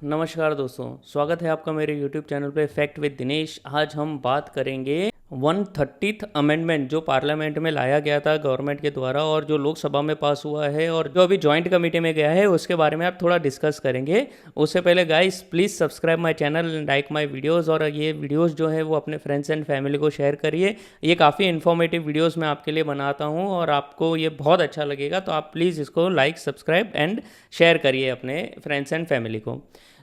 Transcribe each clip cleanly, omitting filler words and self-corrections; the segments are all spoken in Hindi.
नमस्कार दोस्तों, स्वागत है आपका मेरे YouTube चैनल पे फैक्ट विद दिनेश। आज हम बात करेंगे 130th अमेंडमेंट जो पार्लियामेंट में लाया गया था गवर्नमेंट के द्वारा और जो लोकसभा में पास हुआ है और जो अभी जॉइंट कमेटी में गया है उसके बारे में आप थोड़ा डिस्कस करेंगे। उससे पहले guys please subscribe my channel and like my videos और ये वीडियोस जो है वो अपने फ्रेंड्स एंड फैमिली को शेयर करिए। ये काफ़ी इन्फॉर्मेटिव वीडियोज़ मैं आपके लिए बनाता हूँ और आपको ये बहुत अच्छा लगेगा, तो आप प्लीज़ इसको लाइक सब्सक्राइब एंड शेयर करिए अपने फ्रेंड्स एंड फैमिली को।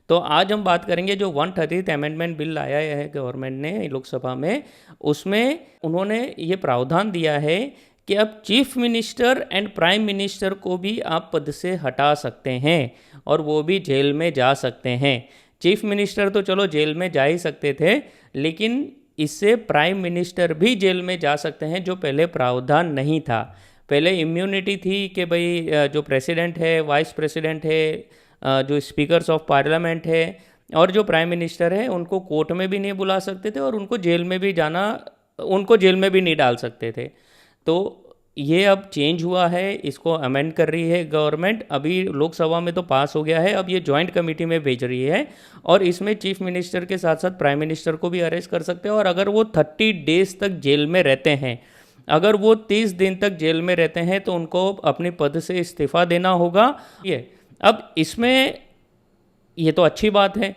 तो आज हम बात करेंगे जो 130th अमेंडमेंट बिल लाया है गवर्नमेंट ने लोकसभा में, उसमें उन्होंने ये प्रावधान दिया है कि अब chief minister and prime minister को भी आप पद से हटा सकते हैं और वो भी जेल में जा सकते हैं। चीफ मिनिस्टर तो चलो जेल में जा ही सकते थे, लेकिन इससे प्राइम मिनिस्टर भी जेल में जा सकते हैं, जो पहले प्रावधान नहीं था। पहले इम्यूनिटी थी कि भाई जो प्रेसिडेंट है, वाइस प्रेसिडेंट है, जो स्पीकर्स ऑफ पार्लियामेंट है और जो प्राइम मिनिस्टर है, उनको कोर्ट में भी नहीं बुला सकते थे और उनको जेल में भी नहीं डाल सकते थे। तो ये अब चेंज हुआ है, इसको अमेंड कर रही है गवर्नमेंट। अभी लोकसभा में तो पास हो गया है, अब ये जॉइंट कमेटी में भेज रही है और इसमें चीफ मिनिस्टर के साथ साथ प्राइम मिनिस्टर को भी अरेस्ट कर सकते हैं। और अगर वो 30 डेज तक जेल में रहते हैं, अगर वो 30 दिन तक जेल में रहते हैं तो उनको अपने पद से इस्तीफा देना होगा। ये अब इसमें ये तो अच्छी बात है,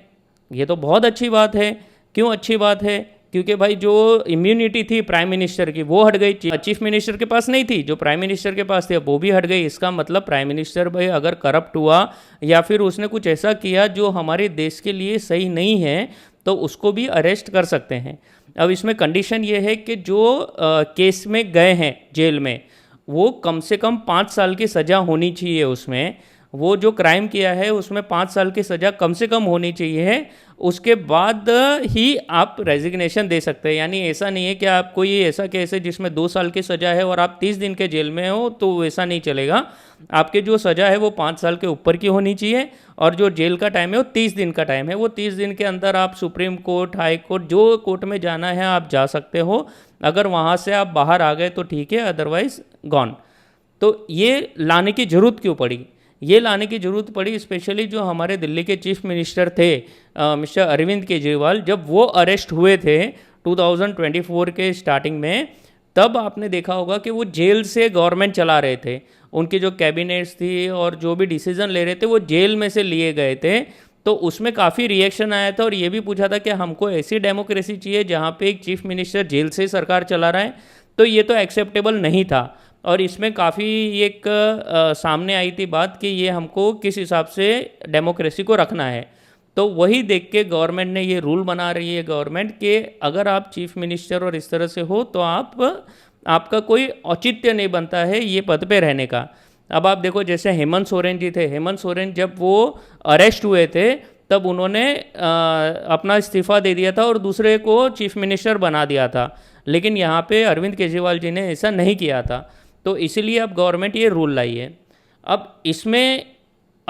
ये तो बहुत अच्छी बात है। क्यों अच्छी बात है? क्योंकि भाई जो इम्यूनिटी थी प्राइम मिनिस्टर की वो हट गई, चीफ मिनिस्टर के पास नहीं थी, जो प्राइम मिनिस्टर के पास थी वो भी हट गई। इसका मतलब प्राइम मिनिस्टर भाई अगर करप्ट हुआ या फिर उसने कुछ ऐसा किया जो हमारे देश के लिए सही नहीं है तो उसको भी अरेस्ट कर सकते हैं। अब इसमें कंडीशन ये है कि जो केस में गए हैं जेल में, वो कम से कम 5 साल की सज़ा होनी चाहिए। उसमें वो जो क्राइम किया है उसमें 5 साल की सज़ा कम से कम होनी चाहिए, उसके बाद ही आप रेजिग्नेशन दे सकते हैं। यानी ऐसा नहीं है कि आप कोई ऐसा केस है जिसमें 2 साल की सज़ा है और आप 30 दिन के जेल में हो, तो वैसा नहीं चलेगा। आपके जो सज़ा है वो 5 साल के ऊपर की होनी चाहिए और जो जेल का टाइम है वो 30 दिन का टाइम है। वो 30 दिन के अंदर आप सुप्रीम कोर्ट, हाई कोर्ट, जो कोर्ट में जाना है आप जा सकते हो। अगर वहाँ से आप बाहर आ गए तो ठीक है, अदरवाइज गॉन। तो ये लाने की ज़रूरत क्यों पड़ी? ये लाने की ज़रूरत पड़ी स्पेशली जो हमारे दिल्ली के चीफ मिनिस्टर थे मिस्टर अरविंद केजरीवाल, जब वो अरेस्ट हुए थे 2024 के स्टार्टिंग में, तब आपने देखा होगा कि वो जेल से गवर्नमेंट चला रहे थे। उनकी जो कैबिनेट्स थी और जो भी डिसीजन ले रहे थे वो जेल में से लिए गए थे। तो उसमें काफ़ी रिएक्शन आया था और ये भी पूछा था कि हमको ऐसी डेमोक्रेसी चाहिए जहाँ पे एक चीफ मिनिस्टर जेल से सरकार चला रहा है। तो ये तो एक्सेप्टेबल नहीं था और इसमें काफ़ी एक सामने आई थी बात कि ये हमको किस हिसाब से डेमोक्रेसी को रखना है। तो वही देख के गवर्नमेंट ने ये रूल बना रही है गवर्नमेंट कि अगर आप चीफ मिनिस्टर और इस तरह से हो तो आपका कोई औचित्य नहीं बनता है ये पद पे रहने का। अब आप देखो, जैसे हेमंत सोरेन जी थे, हेमंत सोरेन जब वो अरेस्ट हुए थे तब उन्होंने अपना इस्तीफ़ा दे दिया था और दूसरे को चीफ मिनिस्टर बना दिया था, लेकिन यहाँ पे अरविंद केजरीवाल जी ने ऐसा नहीं किया था। तो इसीलिए अब गवर्नमेंट ये रूल लाई है। अब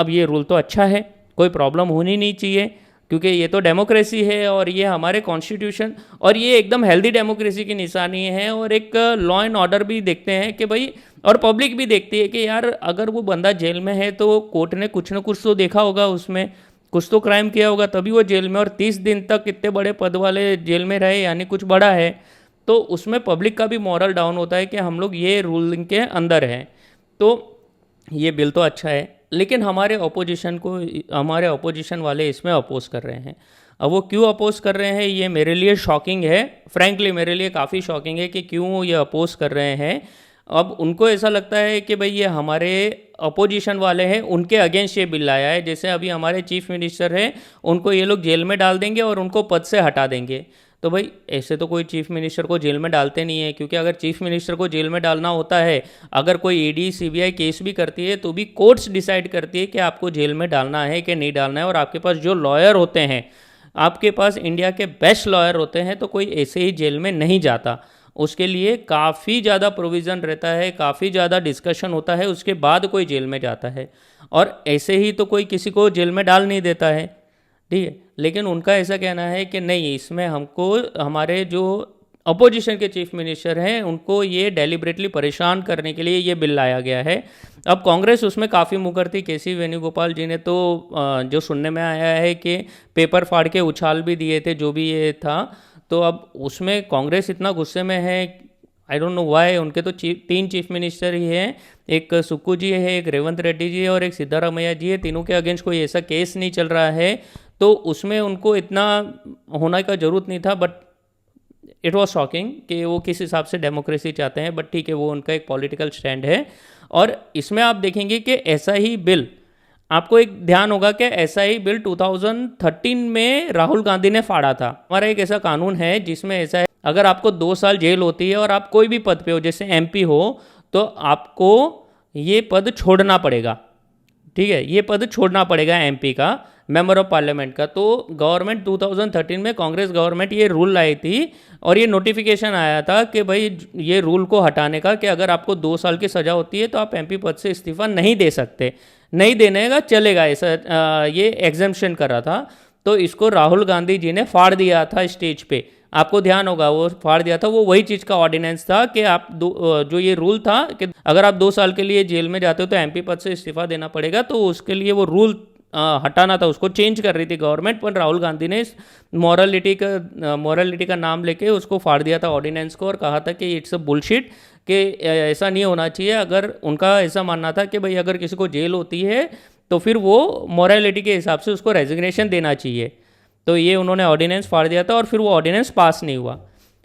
ये रूल तो अच्छा है, कोई प्रॉब्लम होनी नहीं चाहिए, क्योंकि ये तो डेमोक्रेसी है और ये हमारे कॉन्स्टिट्यूशन और ये एकदम हेल्दी डेमोक्रेसी की निशानी है। और एक लॉ एंड ऑर्डर भी देखते हैं कि भाई, और पब्लिक भी देखती है कि यार अगर वो बंदा जेल में है तो कोर्ट ने कुछ ना कुछ तो देखा होगा, उसमें कुछ तो क्राइम किया होगा तभी वो जेल में, और 30 दिन तक इतने बड़े पद वाले जेल में रहे यानी कुछ बड़ा है। तो उसमें पब्लिक का भी मॉरल डाउन होता है कि हम लोग ये रूलिंग के अंदर हैं। तो ये बिल तो अच्छा है, लेकिन हमारे ऑपोजिशन वाले इसमें अपोज कर रहे हैं। अब वो क्यों अपोज कर रहे हैं ये मेरे लिए शॉकिंग है, फ्रैंकली मेरे लिए काफ़ी शॉकिंग है कि क्यों ये अपोज कर रहे हैं। अब उनको ऐसा लगता है कि भाई ये हमारे अपोजिशन वाले हैं, उनके अगेंस्ट ये बिल आया है। जैसे अभी हमारे चीफ मिनिस्टर हैं, उनको ये लोग जेल में डाल देंगे और उनको पद से हटा देंगे। तो भाई ऐसे तो कोई चीफ मिनिस्टर को जेल में डालते नहीं है, क्योंकि अगर चीफ मिनिस्टर को जेल में डालना होता है, अगर कोई ईडी सीबीआई केस भी करती है तो भी कोर्ट्स डिसाइड करती है कि आपको जेल में डालना है कि नहीं डालना है। और आपके पास जो लॉयर होते हैं, आपके पास इंडिया के बेस्ट लॉयर होते हैं, तो कोई ऐसे ही जेल में नहीं जाता। उसके लिए काफ़ी ज़्यादा प्रोविज़न रहता है, काफ़ी ज़्यादा डिस्कशन होता है, उसके बाद कोई जेल में जाता है। और ऐसे ही तो कोई किसी को जेल में डाल नहीं देता है, ठीक है। लेकिन उनका ऐसा कहना है कि नहीं, इसमें हमको हमारे जो अपोजिशन के चीफ मिनिस्टर हैं उनको ये डेलिबरेटली परेशान करने के लिए ये बिल लाया गया है। अब कांग्रेस उसमें काफ़ी मुकर थी। केसी वेणुगोपाल जी ने तो जो सुनने में आया है कि पेपर फाड़ के उछाल भी दिए थे, जो भी ये था। तो अब उसमें कांग्रेस इतना गुस्से में है, आई डोंट नो व्हाई। उनके तो तीन चीफ मिनिस्टर ही हैं, एक सुक्कू जी है, एक रेवंत रेड्डी जी है और एक सिद्धारमैया जी है। तीनों के अगेंस्ट कोई ऐसा केस नहीं चल रहा है, तो उसमें उनको इतना होने का ज़रूरत नहीं था। बट इट वॉज शॉकिंग कि वो किस हिसाब से डेमोक्रेसी चाहते हैं। बट ठीक है, वो उनका एक पॉलिटिकल स्टैंड है। और इसमें आप देखेंगे कि ऐसा ही बिल, आपको एक ध्यान होगा कि ऐसा ही बिल 2013 में राहुल गांधी ने फाड़ा था। हमारा एक ऐसा कानून है जिसमें ऐसा है, अगर आपको 2 साल जेल होती है और आप कोई भी पद पे हो, जैसे एमपी हो, तो आपको ये पद छोड़ना पड़ेगा। ठीक है, ये पद छोड़ना पड़ेगा एमपी का, मेंबर ऑफ पार्लियामेंट का। तो गवर्नमेंट 2013 में, कांग्रेस गवर्नमेंट ये रूल लाई थी और ये नोटिफिकेशन आया था कि भाई ये रूल को हटाने का, कि अगर आपको 2 साल की सज़ा होती है तो आप एमपी पद से इस्तीफा नहीं दे सकते, नहीं देने का चलेगा, ऐसा ये एग्जेम्पशन कर रहा था। तो इसको राहुल गांधी जी ने फाड़ दिया था स्टेज पे। आपको ध्यान होगा, वो फाड़ दिया था। वो वही चीज़ का ऑर्डिनेंस था कि आप जो ये रूल था कि अगर आप 2 साल के लिए जेल में जाते हो तो एमपी पद से इस्तीफा देना पड़ेगा, तो उसके लिए वो रूल हटाना था, उसको चेंज कर रही थी गवर्नमेंट। पर राहुल गांधी ने मॉरलिटी का नाम लेके उसको फाड़ दिया था ऑर्डिनेंस को, और कहा था कि इट्स अ बुलशिट, कि ऐसा नहीं होना चाहिए। अगर उनका ऐसा मानना था कि भाई अगर किसी को जेल होती है तो फिर वो मॉरलिटी के हिसाब से उसको रेजिग्नेशन देना चाहिए। तो ये उन्होंने ऑर्डिनेंस फाड़ दिया था और फिर वो ऑर्डिनेंस पास नहीं हुआ।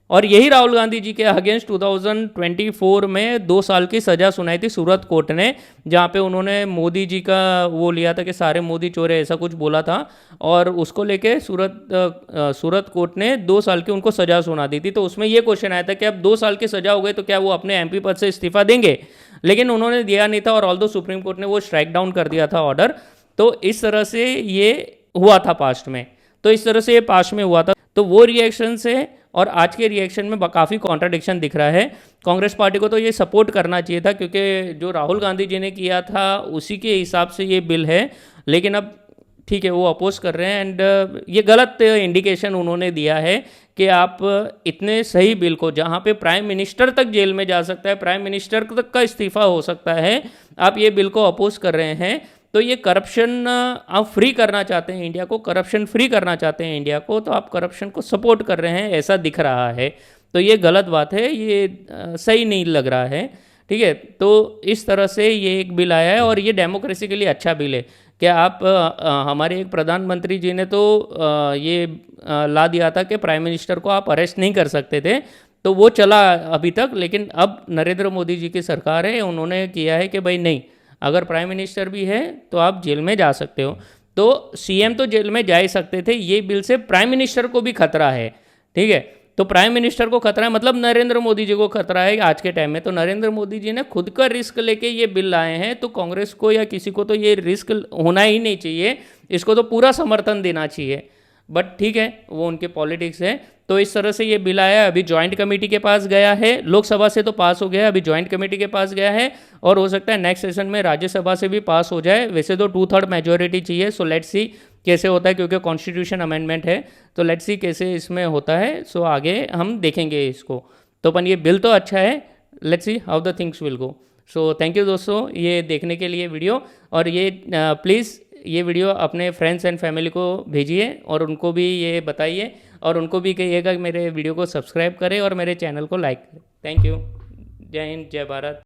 और यही राहुल गांधी जी के अगेंस्ट 2024 में 2 साल की सज़ा सुनाई थी सूरत कोर्ट ने, जहाँ पे उन्होंने मोदी जी का वो लिया था कि सारे मोदी चोर है, ऐसा कुछ बोला था। और उसको लेके सूरत कोर्ट ने 2 साल की उनको सज़ा सुना दी थी। तो उसमें ये क्वेश्चन आया था कि अब 2 साल की सज़ा हो गई तो क्या वो अपने एमपी पद से इस्तीफा देंगे, लेकिन उन्होंने दिया नहीं था। और ऑल्दो सुप्रीम कोर्ट ने वो स्ट्राइक डाउन कर दिया था ऑर्डर। तो इस तरह से ये हुआ था पास्ट में, तो इस तरह से ये पास्ट में हुआ था। तो वो रिएक्शन से और आज के रिएक्शन में काफ़ी कॉन्ट्राडिक्शन दिख रहा है। कांग्रेस पार्टी को तो ये सपोर्ट करना चाहिए था, क्योंकि जो राहुल गांधी जी ने किया था उसी के हिसाब से ये बिल है। लेकिन अब ठीक है, वो अपोज कर रहे हैं। एंड ये गलत इंडिकेशन उन्होंने दिया है कि आप इतने सही बिल को, जहाँ पे प्राइम मिनिस्टर तक जेल में जा सकता है, प्राइम मिनिस्टर तक का इस्तीफा हो सकता है, आप ये बिल को अपोज कर रहे हैं। तो ये करप्शन आप फ्री करना चाहते हैं इंडिया को, करप्शन फ्री करना चाहते हैं इंडिया को, तो आप करप्शन को सपोर्ट कर रहे हैं, ऐसा दिख रहा है। तो ये गलत बात है, ये सही नहीं लग रहा है। ठीक है, तो इस तरह से ये एक बिल आया है और ये डेमोक्रेसी के लिए अच्छा बिल है। कि आप हमारे एक प्रधानमंत्री जी ने तो ये ला दिया था कि प्राइम मिनिस्टर को आप अरेस्ट नहीं कर सकते थे, तो वो चला अभी तक। लेकिन अब नरेंद्र मोदी जी की सरकार है, उन्होंने किया है कि भाई नहीं, अगर प्राइम मिनिस्टर भी है तो आप जेल में जा सकते हो। तो सीएम तो जेल में जा ही सकते थे, ये बिल से प्राइम मिनिस्टर को भी खतरा है। ठीक है, तो प्राइम मिनिस्टर को खतरा है, मतलब नरेंद्र मोदी जी को खतरा है आज के टाइम में। तो नरेंद्र मोदी जी ने खुद का रिस्क लेके ये बिल लाए हैं, तो कांग्रेस को या किसी को तो ये रिस्क होना ही नहीं चाहिए, इसको तो पूरा समर्थन देना चाहिए। बट ठीक है, वो उनके पॉलिटिक्स है। तो इस तरह से ये बिल आया है, अभी जॉइंट कमेटी के पास गया है, लोकसभा से तो पास हो गया, अभी जॉइंट कमेटी के पास गया है, और हो सकता है नेक्स्ट सेशन में राज्यसभा से भी पास हो जाए। वैसे तो 2/3 मेजोरिटी चाहिए, सो लेट्स सी कैसे होता है, क्योंकि कॉन्स्टिट्यूशन अमेंडमेंट है। तो लेट्स सी कैसे इसमें होता है, सो आगे हम देखेंगे इसको। तो अपन ये बिल तो अच्छा है, let's see how the things will go. So thank you दोस्तों ये देखने के लिए वीडियो, और ये प्लीज़ ये वीडियो अपने फ्रेंड्स एंड फैमिली को भेजिए और उनको भी ये बताइए, और उनको भी कहिएगा कि मेरे वीडियो को सब्सक्राइब करें और मेरे चैनल को लाइक करें। Thank you. जय हिंद, जय भारत।